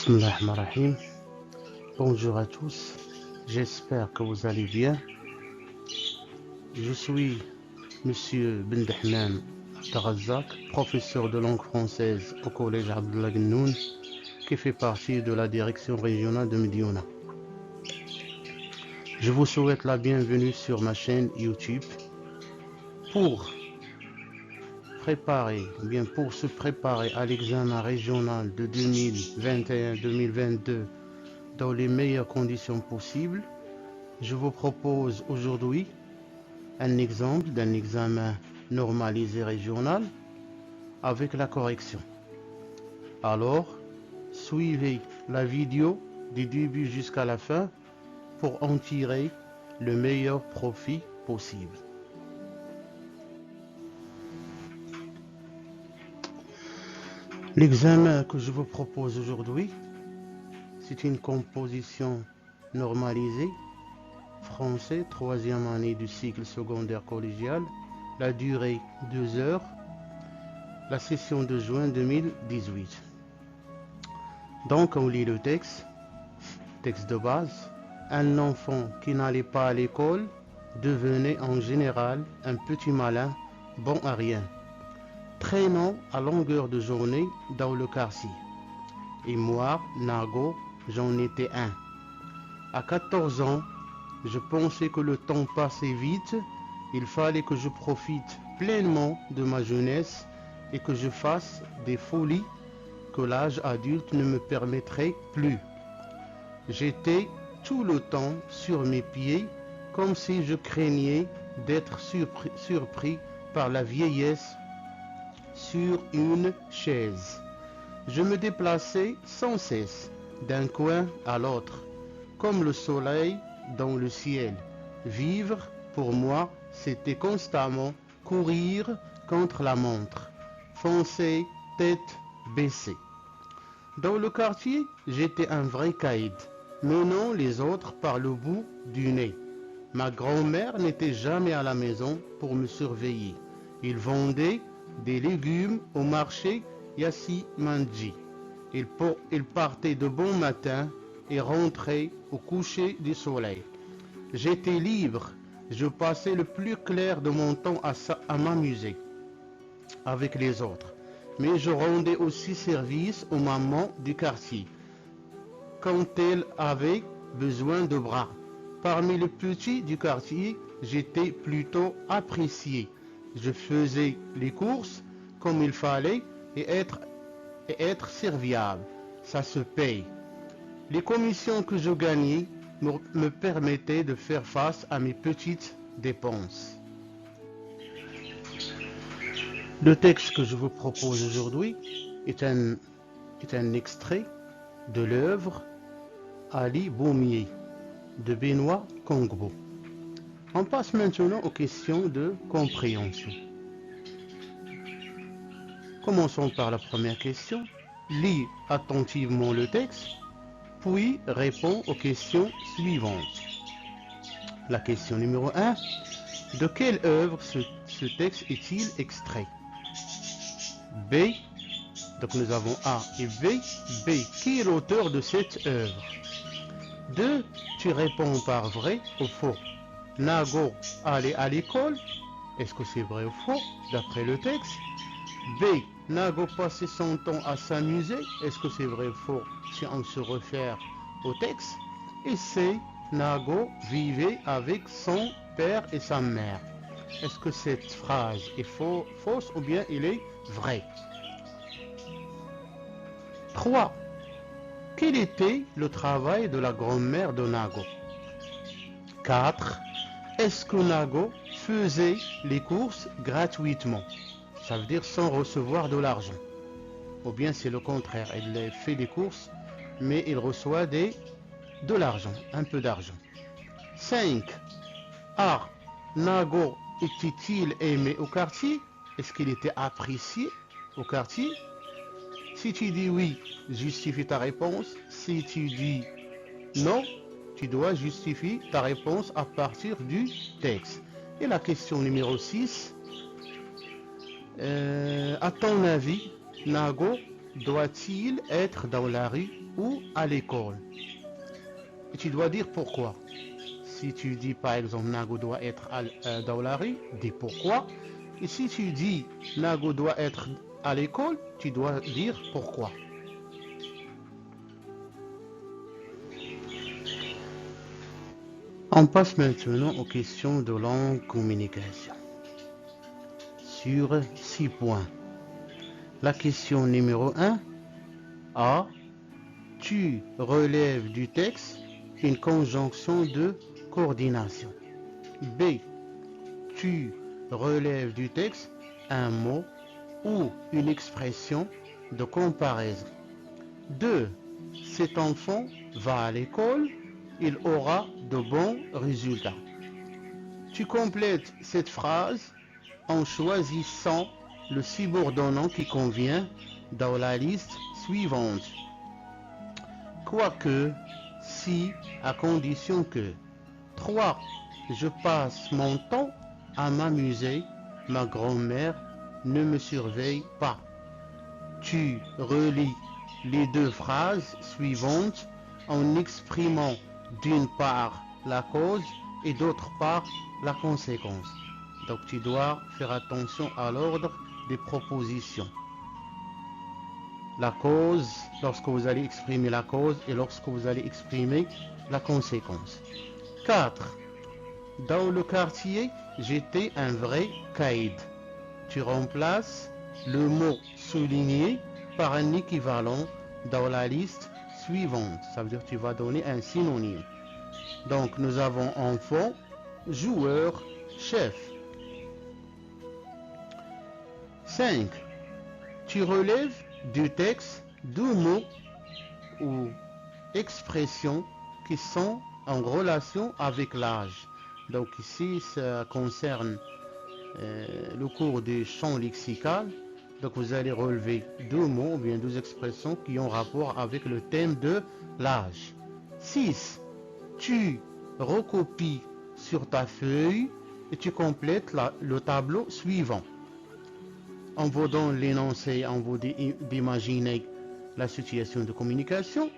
Bismillahirrahmanirrahim. Bonjour à tous, j'espère que vous allez bien. Je suis Monsieur Bendahman Tarazak, professeur de langue française au collège Abdullah Gennoun, qui fait partie de la direction régionale de Médiouna. Je vous souhaite la bienvenue sur ma chaîne YouTube pour se préparer à l'examen régional de 2021-2022 dans les meilleures conditions possibles. Je vous propose aujourd'hui un exemple d'un examen normalisé régional avec la correction. Alors, suivez la vidéo du début jusqu'à la fin pour en tirer le meilleur profit possible. L'examen que je vous propose aujourd'hui, c'est une composition normalisée, français, 3e année du cycle secondaire collégial, la durée 2 heures, la session de juin 2018. Donc on lit le texte de base. Un enfant qui n'allait pas à l'école devenait en général un petit malin, bon à rien, traînant à longueur de journée dans le quartier. Et moi, Nago, j'en étais un. À 14 ans, je pensais que le temps passait vite, il fallait que je profite pleinement de ma jeunesse et que je fasse des folies que l'âge adulte ne me permettrait plus. J'étais tout le temps sur mes pieds, comme si je craignais d'être surpris par la vieillesse sur une chaise. Je me déplaçais sans cesse d'un coin à l'autre, comme le soleil dans le ciel. Vivre, pour moi, c'était constamment courir contre la montre, foncer tête baissée. Dans le quartier, j'étais un vrai caïd, menant les autres par le bout du nez. Ma grand-mère n'était jamais à la maison pour me surveiller. Il vendait des légumes au marché Yassi Mandji. Il partait de bon matin et rentrait au coucher du soleil. J'étais libre, je passais le plus clair de mon temps à m'amuser avec les autres. Mais je rendais aussi service aux mamans du quartier quand elles avaient besoin de bras. Parmi les petits du quartier, j'étais plutôt apprécié. Je faisais les courses comme il fallait et être serviable. Ça se paye. Les commissions que je gagnais me permettaient de faire face à mes petites dépenses. Le texte que je vous propose aujourd'hui est un extrait de l'œuvre Ali Baumier de Benoît Congbo. On passe maintenant aux questions de compréhension. Commençons par la première question. Lis attentivement le texte, puis réponds aux questions suivantes. La question numéro 1. De quelle œuvre ce texte est-il extrait? B. Donc nous avons A et B. B. Qui est l'auteur de cette œuvre? 2. Tu réponds par vrai ou faux. Nago allait à l'école. Est-ce que c'est vrai ou faux d'après le texte? B. Nago passait son temps à s'amuser. Est-ce que c'est vrai ou faux si on se réfère au texte? Et C. Nago vivait avec son père et sa mère. Est-ce que cette phrase est fausse ou bien elle est vraie? 3. Quel était le travail de la grand-mère de Nago? 4. Est-ce que Nago faisait les courses gratuitement? Ça veut dire sans recevoir de l'argent. Ou bien c'est le contraire, elle fait des courses, mais il reçoit de l'argent, un peu d'argent. 5. A. Nago était-il aimé au quartier? Est-ce qu'il était apprécié au quartier? Si tu dis oui, justifie ta réponse. Si tu dis non, tu dois justifier ta réponse à partir du texte. Et la question numéro 6. À ton avis, Nago doit-il être dans la rue ou à l'école? Et tu dois dire pourquoi. Si tu dis par exemple Nago doit être dans la rue, dis pourquoi. Et si tu dis Nago doit être à l'école, tu dois dire pourquoi. On passe maintenant aux questions de langue communication. Sur 6 points. La question numéro 1. A. Tu relèves du texte une conjonction de coordination. B. Tu relèves du texte un mot ou une expression de comparaison. 2. Cet enfant va à l'école, il aura de bons résultats. Tu complètes cette phrase en choisissant le subordonnant qui convient dans la liste suivante. Quoique, si, à condition que. 3. Je passe mon temps à m'amuser, ma grand-mère ne me surveille pas. Tu relis les deux phrases suivantes en exprimant d'une part la cause et d'autre part la conséquence. Donc tu dois faire attention à l'ordre des propositions. La cause, lorsque vous allez exprimer la cause et lorsque vous allez exprimer la conséquence. 4. Dans le quartier, j'étais un vrai caïd. Tu remplaces le mot souligné par un équivalent dans la liste suivante. Ça veut dire que tu vas donner un synonyme. Donc nous avons enfant, joueur, chef. 5. Tu relèves du texte deux mots ou expressions qui sont en relation avec l'âge. Donc ici, ça concerne le cours du champ lexical. Donc vous allez relever deux mots ou bien deux expressions qui ont rapport avec le thème de l'âge. 6. Tu recopies sur ta feuille et tu complètes le tableau suivant. On vous donne l'énoncé, on vous dit d'imaginer la situation de communication,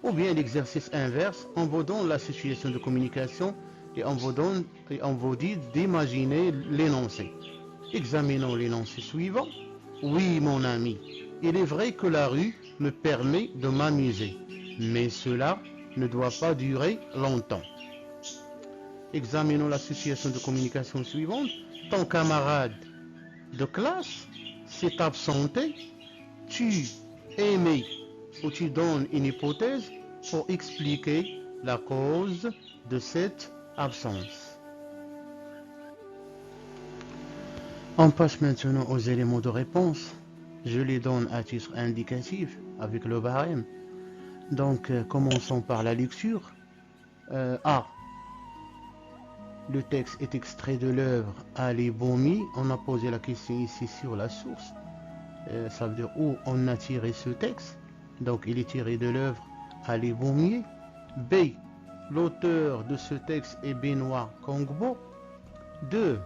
ou bien l'exercice inverse, on vous donne la situation de communication et on vous dit d'imaginer l'énoncé. Examinons l'énoncé suivant. Oui, mon ami, il est vrai que la rue me permet de m'amuser, mais cela ne doit pas durer longtemps. Examinons la situation de communication suivante. Ton camarade de classe s'est absenté, tu émets ou tu donnes une hypothèse pour expliquer la cause de cette absence. On passe maintenant aux éléments de réponse. Je les donne à titre indicatif avec le barème. Donc commençons par la lecture. A. Le texte est extrait de l'œuvre Ali Boumi. On a posé la question ici sur la source. Ça veut dire où on a tiré ce texte. Donc il est tiré de l'œuvre Ali Boumi. B. L'auteur de ce texte est Benoît Kongbo. 2.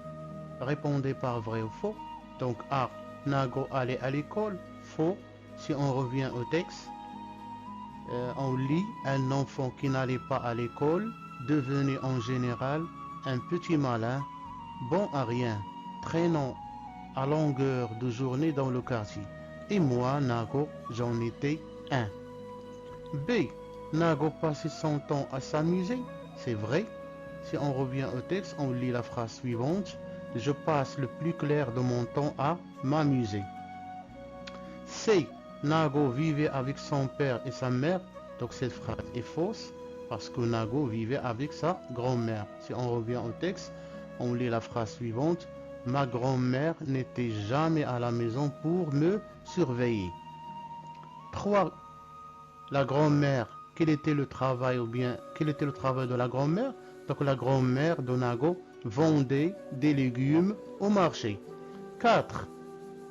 Répondez par vrai ou faux. Donc A. Nago allait à l'école. Faux. Si on revient au texte, on lit un enfant qui n'allait pas à l'école devenait en général un petit malin, bon à rien, traînant à longueur de journée dans le quartier. Et moi, Nago, j'en étais un. B. Nago passait son temps à s'amuser. C'est vrai. Si on revient au texte, on lit la phrase suivante. Je passe le plus clair de mon temps à m'amuser. C. Nago vivait avec son père et sa mère. Donc cette phrase est fausse parce que Nago vivait avec sa grand-mère. Si on revient au texte, on lit la phrase suivante. Ma grand-mère n'était jamais à la maison pour me surveiller. 3. La grand-mère, quel était le travail de la grand-mère? Donc la grand-mère de Nago vendait des légumes au marché. 4.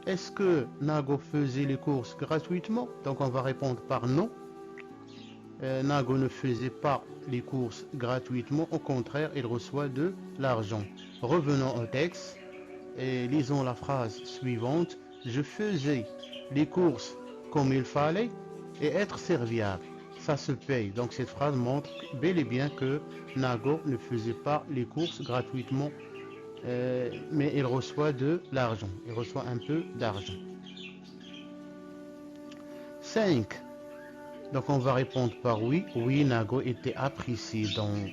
Est-ce que Nago faisait les courses gratuitement? Donc on va répondre par non. Nago ne faisait pas les courses gratuitement, au contraire, il reçoit de l'argent. Revenons au texte et lisons la phrase suivante. Je faisais les courses comme il fallait et être serviable. Ça se paye. Donc cette phrase montre bel et bien que Nago ne faisait pas les courses gratuitement, mais il reçoit de l'argent. Il reçoit un peu d'argent. 5. Donc on va répondre par oui. Oui, Nago était apprécié,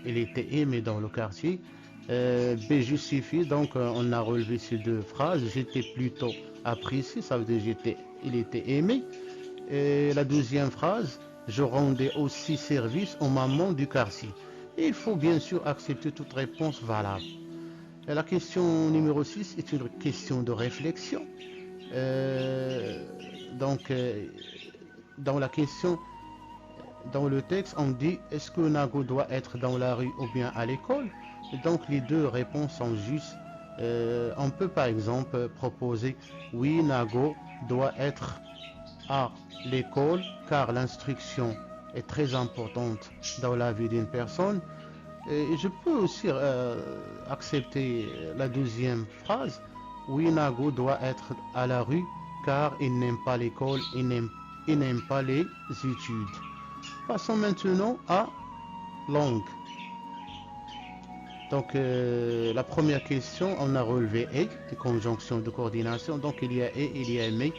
il était aimé dans le quartier. B justifie, donc on a relevé ces deux phrases. J'étais plutôt apprécié, ça veut dire il était aimé. Et la deuxième phrase, je rendais aussi service aux mamans du quartier. Et il faut bien sûr accepter toute réponse valable. Et la question numéro 6 est une question de réflexion. Donc, dans la question, dans le texte, on dit est-ce que Nago doit être dans la rue ou bien à l'école? Donc, les deux réponses sont justes. On peut par exemple proposer oui, Nago doit être à l'école car l'instruction est très importante dans la vie d'une personne. Et je peux aussi accepter la deuxième phrase. Oui, Nago doit être à la rue car il n'aime pas l'école, il n'aime pas les études. Passons maintenant à langue. Donc la première question, on a relevé et, conjonction de coordination. Donc il y a et, il y a mais.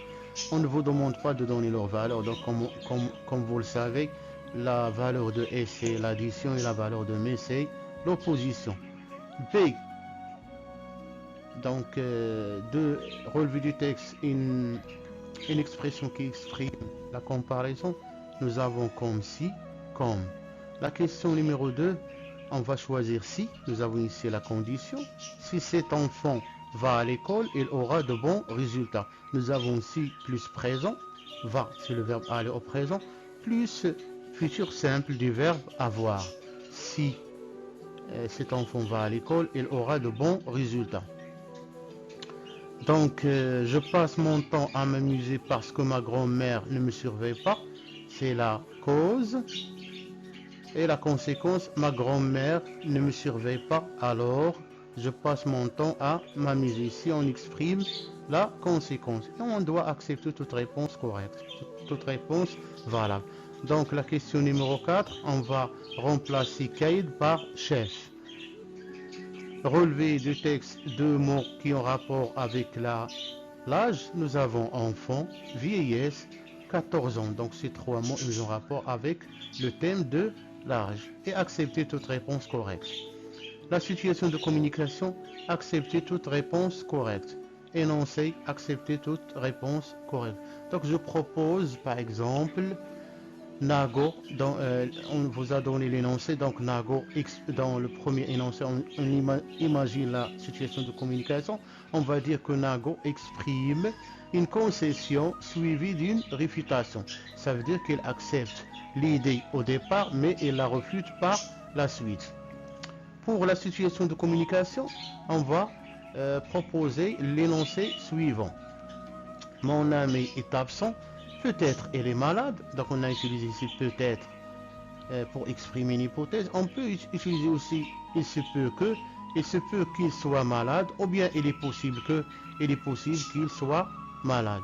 On ne vous demande pas de donner leur valeur. Donc comme vous le savez, la valeur de et c'est l'addition et la valeur de mais c'est l'opposition. B. Donc de relevé du texte, une expression qui exprime la comparaison. Nous avons comme si, comme. La question numéro 2, on va choisir si. Nous avons ici la condition. Si cet enfant va à l'école, il aura de bons résultats. Nous avons si plus présent. Va, c'est le verbe aller au présent. Plus futur simple du verbe avoir. Si cet enfant va à l'école, il aura de bons résultats. Donc, je passe mon temps à m'amuser parce que ma grand-mère ne me surveille pas. C'est la cause. Et la conséquence, ma grand-mère ne me surveille pas, alors je passe mon temps à m'amuser. Ici, on exprime la conséquence. Et on doit accepter toute réponse correcte, toute réponse valable. Donc, la question numéro 4, on va remplacer Kaïd par chef. Relevé du texte deux mots qui ont rapport avec l'âge. Nous avons enfant, vieillesse, 14 ans. Donc, ces trois mots, ils ont rapport avec le thème de l'âge. Et accepter toute réponse correcte. La situation de communication, accepter toute réponse correcte. Énoncer, accepter toute réponse correcte. Donc je propose par exemple Nago, on vous a donné l'énoncé, donc Nago, dans le premier énoncé, on imagine la situation de communication, on va dire que Nago exprime une concession suivie d'une réfutation. Ça veut dire qu'il accepte l'idée au départ, mais il la refute par la suite. Pour la situation de communication, on va proposer l'énoncé suivant. Mon ami est absent. Peut-être elle est malade, donc on a utilisé ici peut-être pour exprimer une hypothèse. On peut utiliser aussi il se peut qu'il soit malade, ou bien il est possible qu'il soit malade.